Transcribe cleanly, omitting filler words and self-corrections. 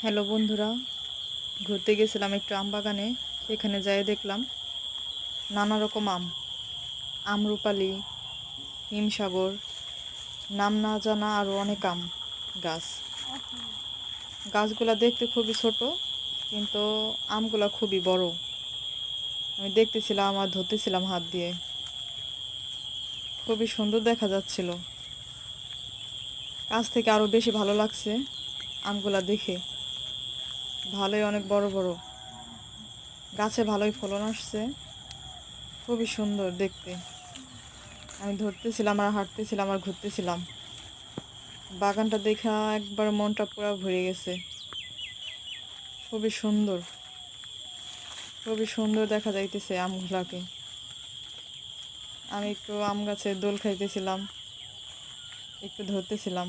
Hello বন্ধুরা, ঘুরতে গেছিলাম একটু আম বাগানে। সেখানে যাই দেখলাম নানা রকম আম, আমরুপালি, হিমসাগর, নাম না জানা আরও অনেক আম গাছ। গাছগুলা দেখতে খুবই ছোট, কিন্তু আমগুলা খুবই বড়। আমি দেখতেছিলাম আর ধরতেছিলাম হাত দিয়ে। খুবই সুন্দর দেখা যাচ্ছিল। কাছ থেকে আরও বেশি ভালো লাগছে আমগুলা দেখে। ভালোই অনেক বড় বড়, গাছে ভালোই ফলন আসছে। খুবই সুন্দর দেখতে। আমি ধরতেছিলাম আর হাঁটতেছিলাম আর ঘুরতেছিলাম। বাগানটা দেখা একবার মনটা পুরো ভরে গেছে। খুবই সুন্দর, খুবই সুন্দর দেখা যাইতেছে আমগুলাকে। আমি একটু আম গাছে দোল খাইতেছিলাম, একটু ধরতেছিলাম।